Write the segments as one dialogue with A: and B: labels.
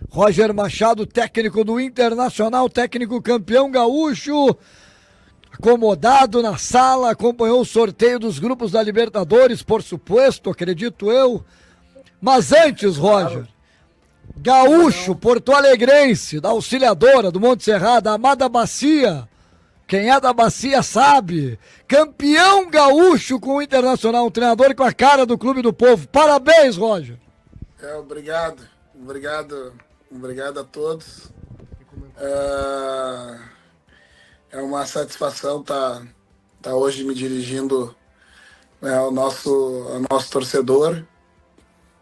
A: Roger Machado, técnico do Internacional, técnico campeão gaúcho, acomodado na sala, acompanhou o sorteio dos grupos da Libertadores, por suposto, acredito eu. Mas antes, Roger, gaúcho, porto-alegrense, da Auxiliadora, do Monte Serrado, da Amada Bacia, quem é da Bacia sabe, campeão gaúcho com o Internacional, um treinador com a cara do Clube do Povo. Parabéns, Roger.
B: Obrigado a todos. É uma satisfação estar hoje me dirigindo, né, ao nosso torcedor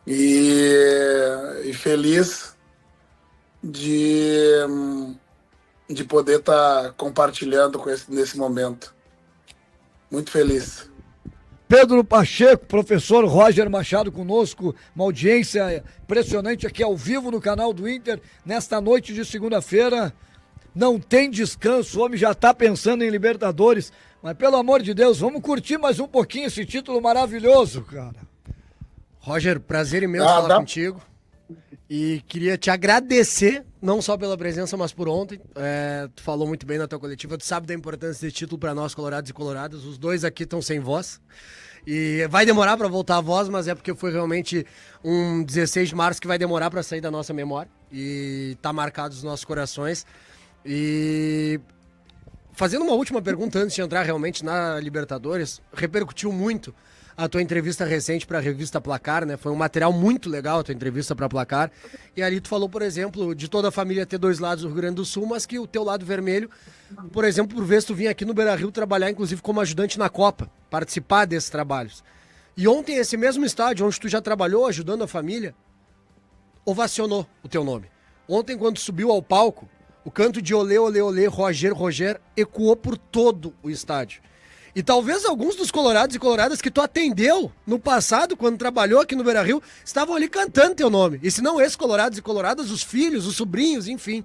B: e feliz de poder estar compartilhando nesse momento. Muito feliz.
A: Pedro Pacheco, professor Roger Machado conosco, uma audiência impressionante aqui ao vivo no canal do Inter, nesta noite de segunda-feira. Não tem descanso, o homem já tá pensando em Libertadores, mas pelo amor de Deus, vamos curtir mais um pouquinho esse título maravilhoso, cara.
C: Roger, prazer imenso falar contigo. E queria te agradecer, não só pela presença, mas por ontem. Tu falou muito bem na tua coletiva, tu sabe da importância desse título para nós, colorados e coloradas. Os dois aqui estão sem voz. E vai demorar para voltar a voz, mas é porque foi realmente um 16 de março que vai demorar para sair da nossa memória. E tá marcado nos nossos corações. E fazendo uma última pergunta antes de entrar realmente na Libertadores, repercutiu muito a tua entrevista recente para a revista Placar, né? Foi um material muito legal a tua entrevista para Placar. E ali tu falou, por exemplo, de toda a família ter dois lados do Rio Grande do Sul, mas que o teu lado vermelho, por exemplo, por vezes tu vinha aqui no Beira-Rio trabalhar, inclusive como ajudante na Copa, participar desses trabalhos. E ontem esse mesmo estádio onde tu já trabalhou ajudando a família, ovacionou o teu nome. Ontem, quando subiu ao palco, o canto de olê, olê, olê, Roger, Roger, ecoou por todo o estádio. E talvez alguns dos colorados e coloradas que tu atendeu no passado, quando trabalhou aqui no Beira-Rio, estavam ali cantando teu nome. E se não esses colorados e coloradas, os filhos, os sobrinhos, enfim.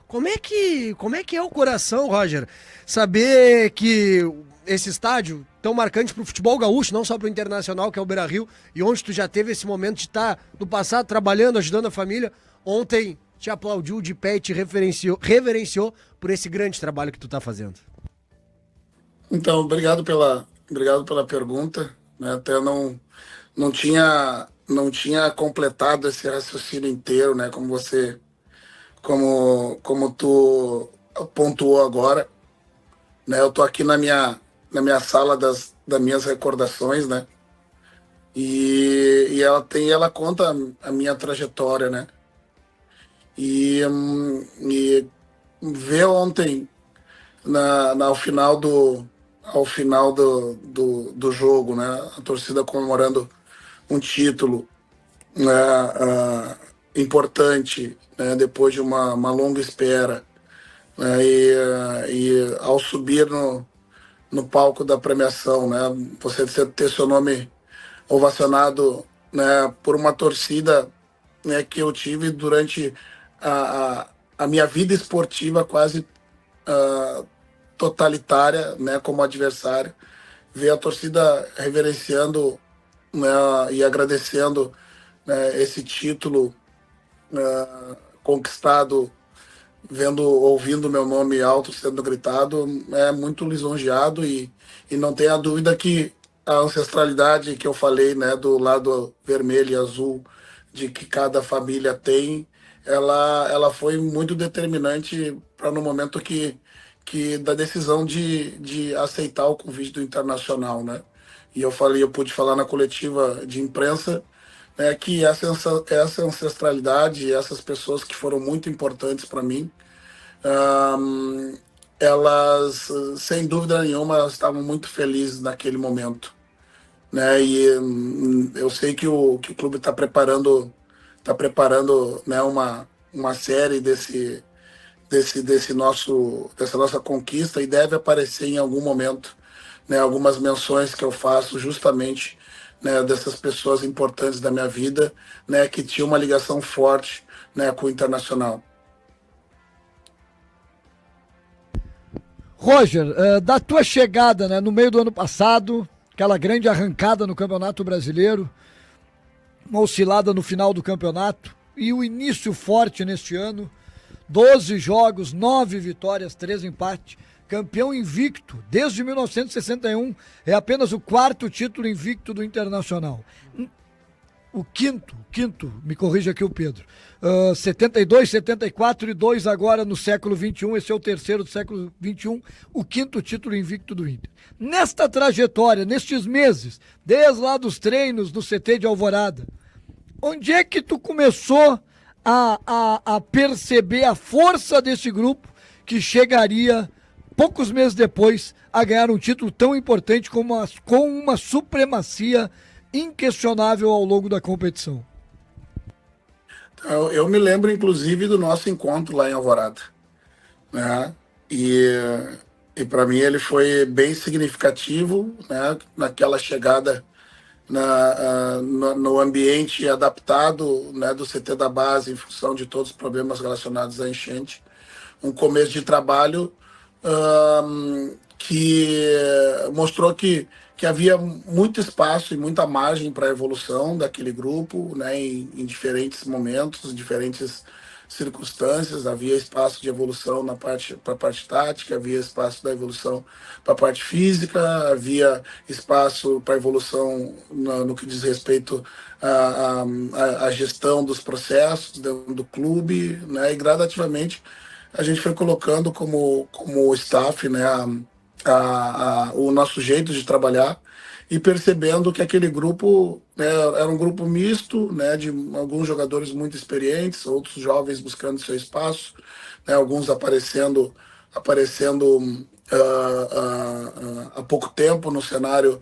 C: Como é que é o coração, Roger? Saber que esse estádio tão marcante pro futebol gaúcho, não só pro Internacional, que é o Beira-Rio, e onde tu já teve esse momento de estar no passado trabalhando, ajudando a família, ontem te aplaudiu de pé e te reverenciou por esse grande trabalho que tu tá fazendo.
B: Então, obrigado pela pergunta, né? Até não tinha completado esse raciocínio inteiro, né? Como tu pontuou agora, né? Eu tô aqui na minha sala das minhas recordações, né? E ela conta a minha trajetória, né? E ver ontem ao final do jogo, né? A torcida comemorando um título, né, importante, né, depois de uma longa espera, né, e ao subir no palco da premiação, né, você ter seu nome ovacionado, né, por uma torcida, né, que eu tive durante a minha vida esportiva quase totalitária, né, como adversário, ver a torcida reverenciando, né, e agradecendo, né, esse título, conquistado, ouvindo meu nome alto sendo gritado, é muito lisonjeado e não tenha dúvida que a ancestralidade que eu falei, né, do lado vermelho e azul de que cada família tem, ela foi muito determinante para no momento que da decisão de aceitar o convite do Internacional, né? E eu pude falar na coletiva de imprensa, né, que essa ancestralidade, essas pessoas que foram muito importantes para mim, elas, sem dúvida nenhuma, elas estavam muito felizes naquele momento, né? E eu sei que o clube está preparando, né, uma série dessa nossa conquista, e deve aparecer em algum momento, né, algumas menções que eu faço justamente, né, dessas pessoas importantes da minha vida, né, que tinham uma ligação forte, né, com o Internacional.
A: Roger, da tua chegada, né, no meio do ano passado, aquela grande arrancada no Campeonato Brasileiro, uma oscilada no final do campeonato, e o início forte neste ano. 12 jogos, 9 vitórias, 3 empates. Campeão invicto desde 1961. É apenas o 4º título invicto do Internacional. O quinto, me corrija aqui o Pedro. 72, 74 e 2 agora no século XXI. Esse é o 3º do século XXI. O 5º título invicto do Inter. Nesta trajetória, nestes meses, desde lá dos treinos do CT de Alvorada, onde é que tu começou a perceber a força desse grupo que chegaria, poucos meses depois, a ganhar um título tão importante com uma supremacia inquestionável ao longo da competição?
B: Eu me lembro, inclusive, do nosso encontro lá em Alvorada, né? E para mim ele foi bem significativo, né? Naquela chegada no ambiente adaptado, né, do CT da base, em função de todos os problemas relacionados à enchente. Um começo de trabalho que mostrou que havia muito espaço e muita margem para a evolução daquele grupo, né, em diferentes momentos, em diferentes circunstâncias. Havia espaço de evolução para a parte tática, havia espaço da evolução para a parte física, havia espaço para evolução no que diz respeito à gestão dos processos dentro do clube, né, e gradativamente a gente foi colocando como staff, né, o nosso jeito de trabalhar, e percebendo que aquele grupo, né, era um grupo misto, né, de alguns jogadores muito experientes, outros jovens buscando seu espaço, né, alguns aparecendo há pouco tempo no cenário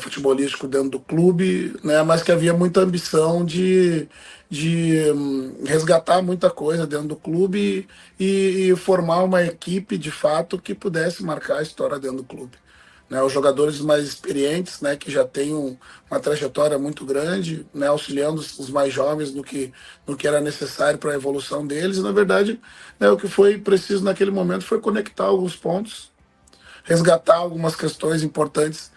B: futebolístico dentro do clube, né, mas que havia muita ambição de resgatar muita coisa dentro do clube e formar uma equipe de fato que pudesse marcar a história dentro do clube. Né, os jogadores mais experientes, né, que já têm uma trajetória muito grande, né, auxiliando os mais jovens no que era necessário para a evolução deles. E, na verdade, né, o que foi preciso naquele momento foi conectar alguns pontos, resgatar algumas questões importantes,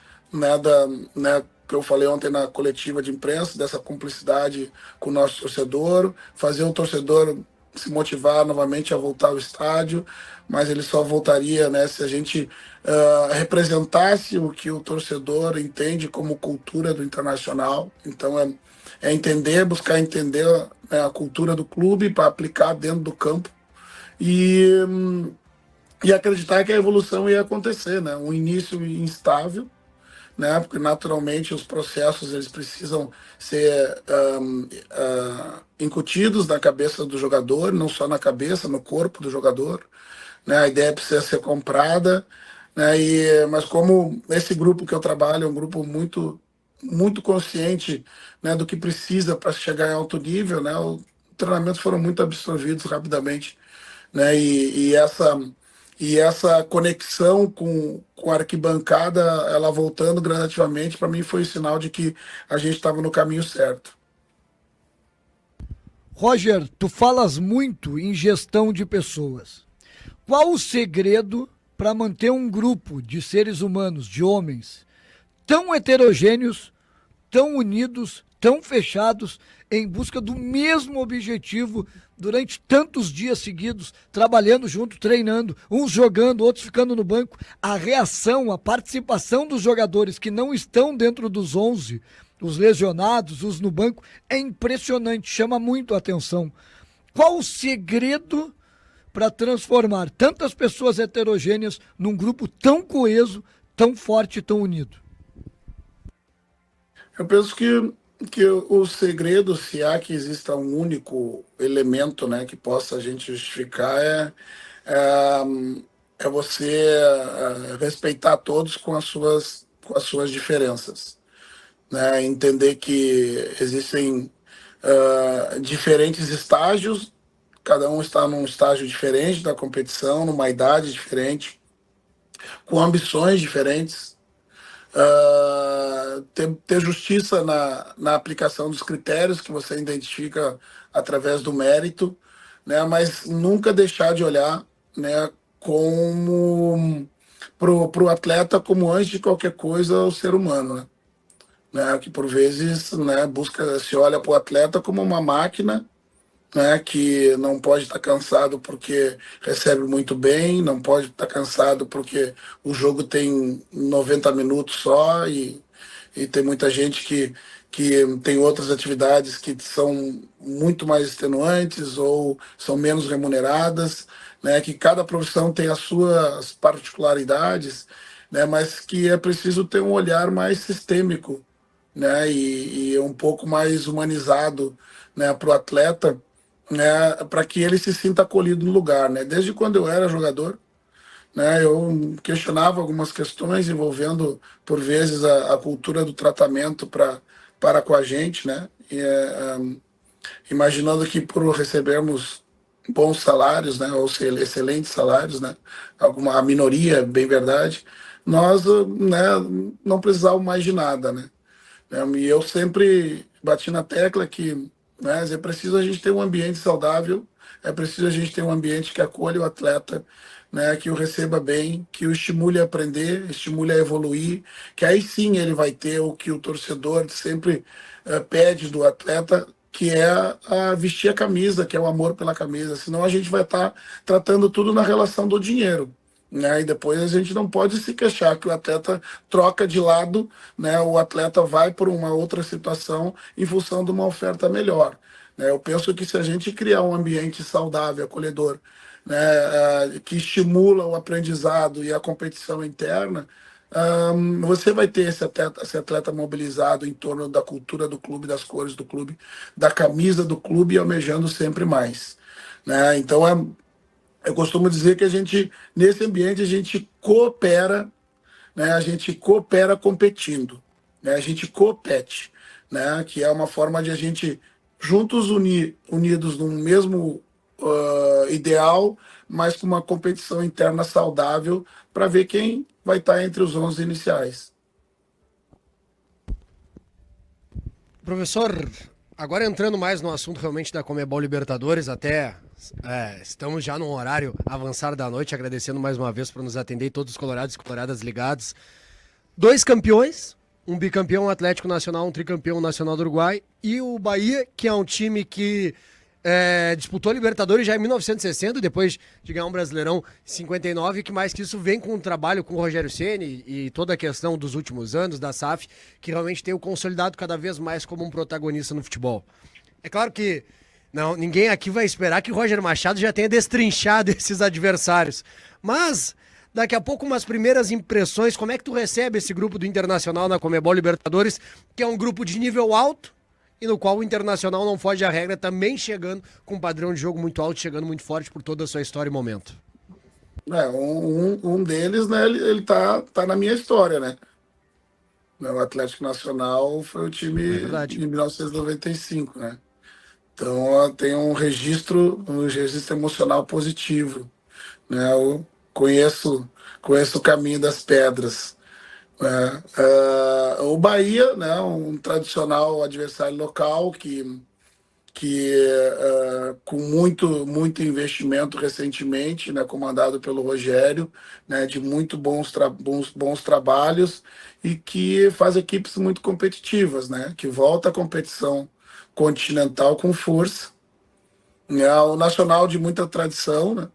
B: né, que eu falei ontem na coletiva de imprensa, dessa cumplicidade com o nosso torcedor, fazer o torcedor se motivar novamente a voltar ao estádio, mas ele só voltaria, né, se a gente representasse o que o torcedor entende como cultura do Internacional. Então é buscar entender, né, a cultura do clube para aplicar dentro do campo e acreditar que a evolução ia acontecer, né? Um início instável, né? Porque naturalmente os processos eles precisam ser incutidos na cabeça do jogador, não só na cabeça, no corpo do jogador, né? A ideia precisa ser comprada, né? Mas como esse grupo que eu trabalho é um grupo muito consciente, né, do que precisa para chegar em alto nível, né? Os treinamentos foram muito absorvidos rapidamente, né? E essa conexão com a arquibancada, ela voltando gradativamente, para mim foi um sinal de que a gente estava no caminho certo.
A: Roger, tu falas muito em gestão de pessoas. Qual o segredo para manter um grupo de seres humanos, de homens, tão heterogêneos, tão unidos, tão fechados, em busca do mesmo objetivo durante tantos dias seguidos, trabalhando junto, treinando, uns jogando, outros ficando no banco? A reação, a participação dos jogadores que não estão dentro dos 11, os lesionados, os no banco, é impressionante, chama muito a atenção. Qual o segredo para transformar tantas pessoas heterogêneas num grupo tão coeso, tão forte e tão unido?
B: Eu penso que o segredo, se há que exista um único elemento, né, que possa a gente justificar, é você respeitar todos com as suas diferenças, né? Entender que existem diferentes estágios, cada um está num estágio diferente da competição, numa idade diferente, com ambições diferentes. Ter justiça na aplicação dos critérios que você identifica através do mérito, né? Mas nunca deixar de olhar, né, como pro atleta como, antes de qualquer coisa, o ser humano, né? Que por vezes, né, se olha para o atleta como uma máquina, né, que não pode estar cansado porque recebe muito bem, não pode estar cansado porque o jogo tem 90 minutos só e tem muita gente que tem outras atividades que são muito mais extenuantes ou são menos remuneradas, né, que cada profissão tem as suas particularidades, né, mas que é preciso ter um olhar mais sistêmico, né, e um pouco mais humanizado, né, para o atleta, né, para que ele se sinta acolhido no lugar, né. Desde quando eu era jogador, né, eu questionava algumas questões envolvendo, por vezes, a cultura do tratamento para com a gente, né, imaginando que por recebermos bons salários, né, ou seja, excelentes salários, né, a minoria, bem verdade, nós, né, não precisávamos mais de nada, né. E eu sempre bati na tecla que, né, é preciso a gente ter um ambiente saudável, é preciso a gente ter um ambiente que acolha o atleta, né, que o receba bem, que o estimule a aprender, estimule a evoluir, que aí sim ele vai ter o que o torcedor sempre pede do atleta, que é a vestir a camisa, que é o amor pela camisa. Senão a gente vai estar tratando tudo na relação do dinheiro, né? E depois a gente não pode se queixar que o atleta troca de lado, né? O atleta vai por uma outra situação em função de uma oferta melhor, né? Eu penso que se a gente criar um ambiente saudável, acolhedor, né, que estimula o aprendizado e a competição interna, você vai ter esse atleta mobilizado em torno da cultura do clube, das cores do clube, da camisa do clube e almejando sempre mais, né? Então eu costumo dizer que a gente, nesse ambiente, a gente coopera, né? A gente coopera competindo, né? A gente compete, né? Que é uma forma de a gente juntos unidos num mesmo ideal, mas com uma competição interna saudável para ver quem vai estar entre os 11 iniciais.
C: Professor, agora entrando mais no assunto realmente da Conmebol Libertadores, até estamos já num horário avançado da noite, agradecendo mais uma vez por nos atender todos os colorados e coloradas ligados. 2 campeões, um bicampeão Atlético Nacional, um tricampeão Nacional do Uruguai, e o Bahia, que é um time que disputou a Libertadores já em 1960, depois de ganhar um Brasileirão em 59, e que mais que isso vem com um trabalho com o Rogério Ceni e toda a questão dos últimos anos da SAF, que realmente tem o consolidado cada vez mais como um protagonista no futebol. É claro que ninguém aqui vai esperar que o Roger Machado já tenha destrinchado esses adversários, mas daqui a pouco umas primeiras impressões, como é que tu recebe esse grupo do Internacional na Conmebol Libertadores, que é um grupo de nível alto, e no qual o Internacional não foge à regra, também chegando com um padrão de jogo muito alto, chegando muito forte por toda a sua história e momento.
B: Um deles, né, ele tá na minha história, né? O Atlético Nacional foi o time de 1995, né? Então tem um registro emocional positivo, né? Eu conheço o caminho das pedras. O Bahia, né, um tradicional adversário local que com muito investimento recentemente, né, comandado pelo Rogério, né, de muito bons trabalhos e que faz equipes muito competitivas, né, que volta à competição continental com força, né, o Nacional de muita tradição, né.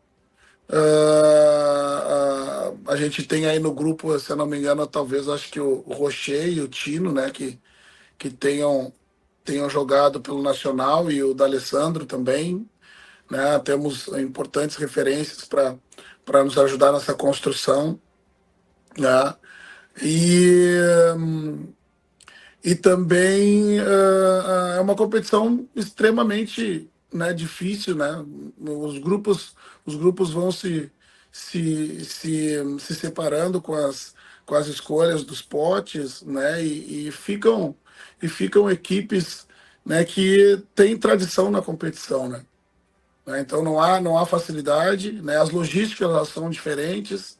B: A gente tem aí no grupo, se eu não me engano, talvez acho que o Rocher e o Tino, né, que tenham jogado pelo Nacional, e o D'Alessandro também, né? Temos importantes referências para nos ajudar nessa construção, né? E, e também é uma competição extremamente, né, difícil, né? Os grupos vão se separando com as escolhas dos potes, né? E ficam equipes, né, que têm tradição na competição, né? Então não há facilidade, né? As logísticas elas são diferentes,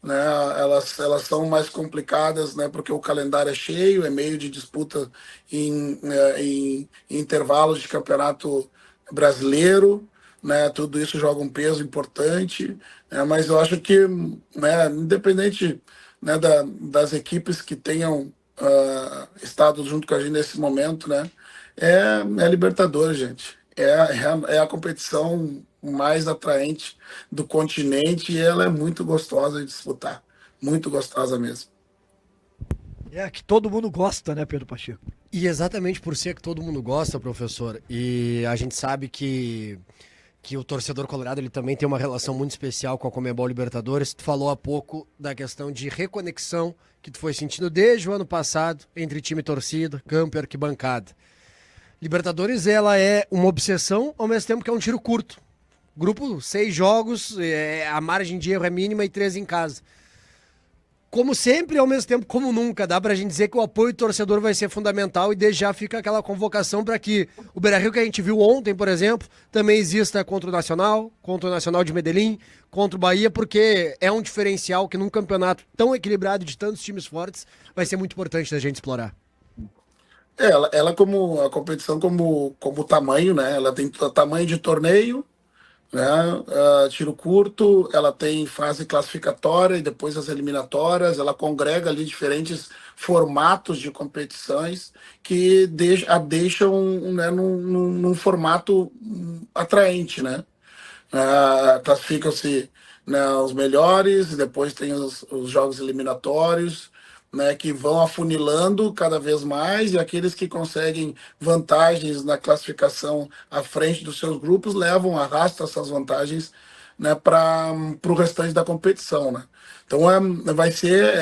B: né? Elas são mais complicadas, né? Porque o calendário é cheio, é meio de disputa em intervalos de campeonato brasileiro, né? Tudo isso joga um peso importante, né? Mas eu acho que, né, independente, né, das equipes que tenham estado junto com a gente nesse momento, né? É Libertadores, gente. é a competição mais atraente do continente e ela é muito gostosa de disputar. Muito gostosa mesmo.
A: É que todo mundo gosta, né, Pedro Pacheco?
C: E exatamente por ser que todo mundo gosta, professor, e a gente sabe que o torcedor colorado ele também tem uma relação muito especial com a Conmebol Libertadores. Tu falou há pouco da questão de reconexão que tu foi sentindo desde o ano passado entre time e torcida, campo e arquibancada. Libertadores, ela é uma obsessão, ao mesmo tempo que é um tiro curto. Grupo, 6 jogos, a margem de erro é mínima e 3 em casa. Como sempre, ao mesmo tempo, como nunca, dá pra gente dizer que o apoio do torcedor vai ser fundamental e desde já fica aquela convocação para que o Beira-Rio que a gente viu ontem, por exemplo, também exista contra o Nacional de Medellín, contra o Bahia, porque é um diferencial que num campeonato tão equilibrado de tantos times fortes vai ser muito importante da gente explorar.
B: Ela como a competição como tamanho, né? Ela tem tamanho de torneio, né? Tiro curto, ela tem fase classificatória e depois as eliminatórias, ela congrega ali diferentes formatos de competições que a deixam, né, num formato atraente, né? Classificam-se, né, os melhores, depois tem os jogos eliminatórios, né, que vão afunilando cada vez mais, e aqueles que conseguem vantagens na classificação à frente dos seus grupos arrastam essas vantagens, né, para o restante da competição, né? Então vai ser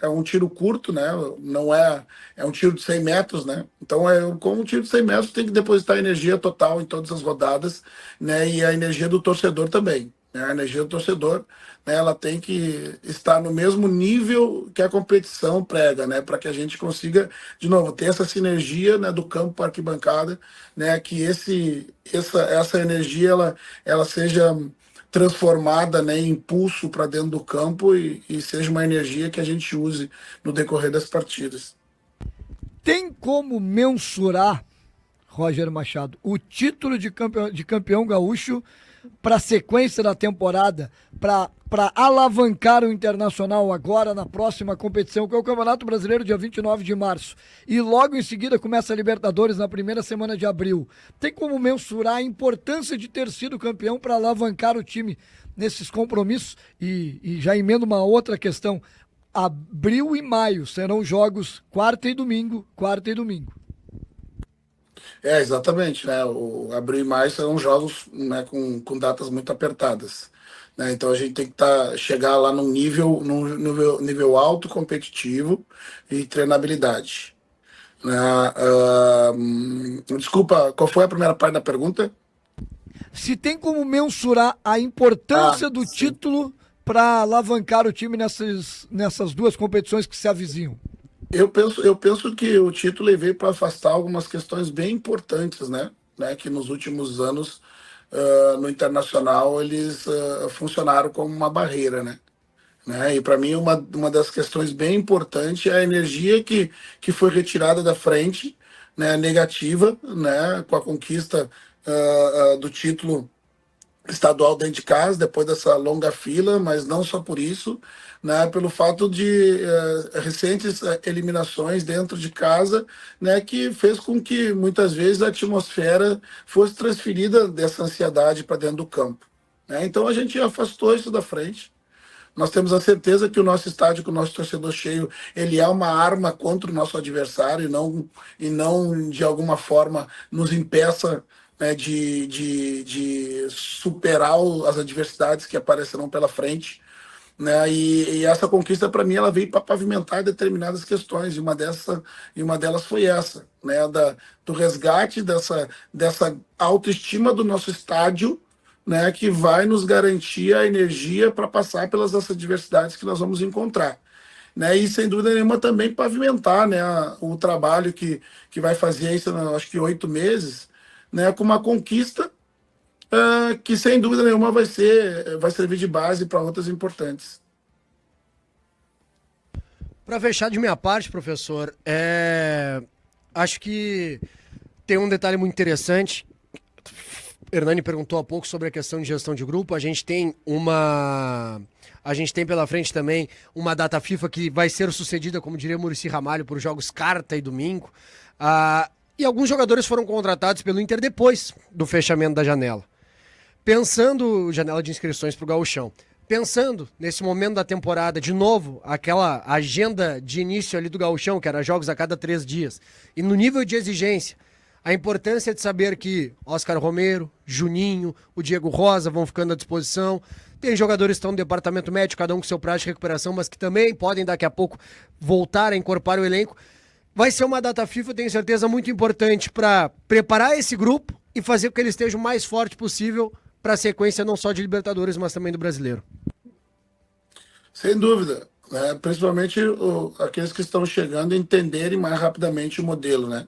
B: um tiro curto, né? Não é um tiro de 100 metros, né? Então como um tiro de 100 metros tem que depositar energia total em todas as rodadas, né? E a energia do torcedor também, né? A energia do torcedor, né, ela tem que estar no mesmo nível que a competição prega, né, para que a gente consiga, de novo, ter essa sinergia, né, do campo para a arquibancada, né, que essa energia ela seja transformada, né, em impulso para dentro do campo e seja uma energia que a gente use no decorrer das partidas.
A: Tem como mensurar, Roger Machado, o título de campeão gaúcho para a sequência da temporada, para alavancar o Internacional agora na próxima competição, que é o Campeonato Brasileiro, dia 29 de março. E logo em seguida começa a Libertadores na primeira semana de abril. Tem como mensurar a importância de ter sido campeão para alavancar o time nesses compromissos? E já emendo uma outra questão. Abril e maio serão jogos quarta e domingo.
B: Exatamente, né? O abril e maio serão jogos, né, com datas muito apertadas, né? Então a gente tem que chegar lá num nível alto, competitivo e treinabilidade, né? Desculpa, qual foi a primeira parte da pergunta?
A: Se tem como mensurar a importância do
B: sim.
A: título para alavancar o time nessas duas competições que se avizinham.
B: Eu penso que o título veio para afastar algumas questões bem importantes, né? Que nos últimos anos, no Internacional, eles funcionaram como uma barreira, né? E para mim, uma das questões bem importantes é a energia que foi retirada da frente, né? Negativa, né? Com a conquista do título estadual dentro de casa, depois dessa longa fila, mas não só por isso, né, pelo fato de recentes eliminações dentro de casa, né, que fez com que muitas vezes a atmosfera fosse transferida dessa ansiedade para dentro do campo, né? Então a gente afastou isso da frente. Nós temos a certeza que o nosso estádio, com o nosso torcedor cheio, ele é uma arma contra o nosso adversário e não de alguma forma nos impeça, né, de superar as adversidades que aparecerão pela frente, né? E essa conquista, para mim, ela veio para pavimentar determinadas questões, e uma delas foi essa, né, do resgate dessa autoestima do nosso estádio, né, que vai nos garantir a energia para passar pelas adversidades que nós vamos encontrar, né? E sem dúvida nenhuma também pavimentar, né, o trabalho que vai fazer isso, acho que 8 meses, né, com uma conquista que sem dúvida nenhuma vai servir de base para outras importantes.
C: Para fechar de minha parte, professor, acho que tem um detalhe muito interessante. Hernani perguntou há pouco sobre a questão de gestão de grupo. A gente tem pela frente também uma data FIFA que vai ser sucedida, como diria Muricy Ramalho, por jogos quarta e domingo. E alguns jogadores foram contratados pelo Inter depois do fechamento da janela. Pensando, janela de inscrições para o Gauchão, pensando nesse momento da temporada, de novo, aquela agenda de início ali do Gauchão, que era jogos a cada 3 dias, e no nível de exigência, a importância de saber que Oscar Romero, Juninho, o Diego Rosa vão ficando à disposição. Tem jogadores que estão no departamento médico, cada um com seu prazo de recuperação, mas que também podem daqui a pouco voltar a incorporar o elenco. Vai ser uma data FIFA, eu tenho certeza, muito importante para preparar esse grupo e fazer com que ele esteja o mais forte possível para a sequência não só de Libertadores, mas também do Brasileiro.
B: Sem dúvida, né? Principalmente aqueles que estão chegando entenderem mais rapidamente o modelo, né?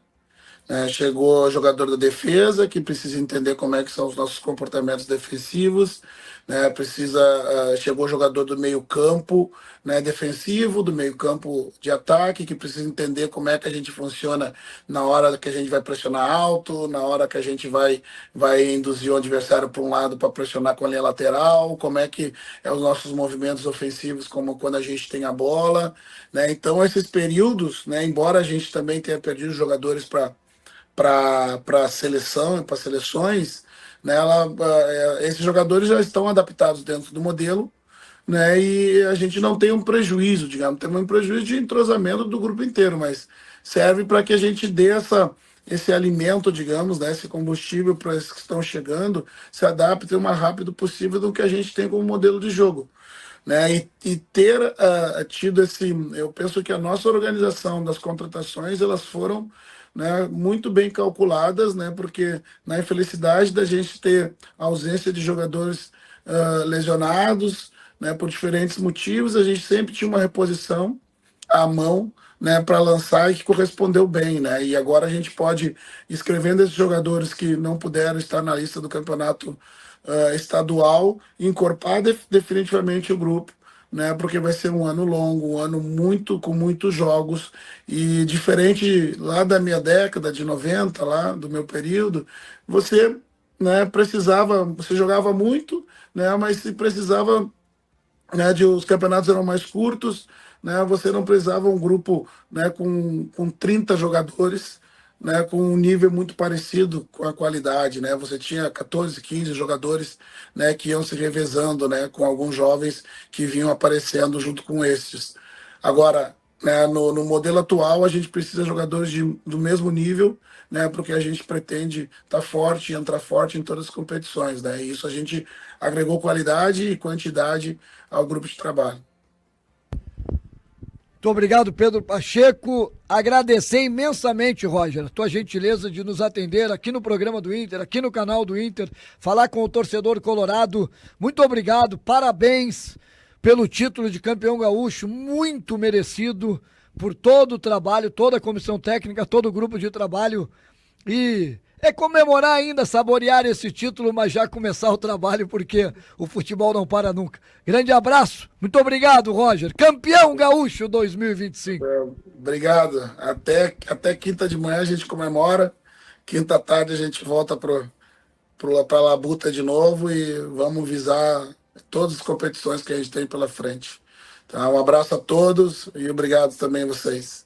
B: Chegou o jogador da defesa, que precisa entender como é que são os nossos comportamentos defensivos, né? Chegou o jogador do meio campo, né, defensivo, do meio campo de ataque, que precisa entender como é que a gente funciona na hora que a gente vai pressionar alto, na hora que a gente vai induzir o adversário para um lado para pressionar com a linha lateral, como é que é os nossos movimentos ofensivos, como quando a gente tem a bola, né? Então esses períodos, né, embora a gente também tenha perdido jogadores para seleção e para seleções, né, esses jogadores já estão adaptados dentro do modelo, né, e a gente não tem um prejuízo, digamos, tem um prejuízo de entrosamento do grupo inteiro, mas serve para que a gente dê esse alimento, digamos, né, esse combustível para esses que estão chegando, se adaptem o mais rápido possível do que a gente tem como modelo de jogo. Né, e ter tido eu penso que a nossa organização das contratações, elas foram, né, muito bem calculadas, né, porque na infelicidade da gente ter ausência de jogadores lesionados, né, por diferentes motivos, a gente sempre tinha uma reposição à mão, né, para lançar e que correspondeu bem, né, e agora a gente pode, escrevendo esses jogadores que não puderam estar na lista do campeonato estadual, encorpar definitivamente o grupo, né? Porque vai ser um ano longo, um ano com muitos jogos, e diferente lá da minha década de 90, lá do meu período, você, né, você jogava muito, né? Mas se precisava, né, os campeonatos eram mais curtos, né? Você não precisava um grupo, né, com 30 jogadores, né, com um nível muito parecido com a qualidade, né? Você tinha 14, 15 jogadores, né, que iam se revezando, né, com alguns jovens que vinham aparecendo junto com estes. Agora, né, no modelo atual, a gente precisa de jogadores do mesmo nível, né, porque a gente pretende estar forte e entrar forte em todas as competições, né? E isso a gente agregou qualidade e quantidade ao grupo de trabalho.
A: Muito obrigado, Pedro Pacheco. Agradecer imensamente, Roger, a tua gentileza de nos atender aqui no programa do Inter, aqui no canal do Inter, falar com o torcedor colorado. Muito obrigado, parabéns pelo título de campeão gaúcho, muito merecido por todo o trabalho, toda a comissão técnica, todo o grupo de trabalho. E é comemorar ainda, saborear esse título, mas já começar o trabalho, porque o futebol não para nunca. Grande abraço, muito obrigado, Roger. Campeão gaúcho 2025.
B: Obrigado. Até quinta de manhã a gente comemora. Quinta tarde a gente volta para Labuta de novo e vamos visar todas as competições que a gente tem pela frente. Então, um abraço a todos e obrigado também a vocês.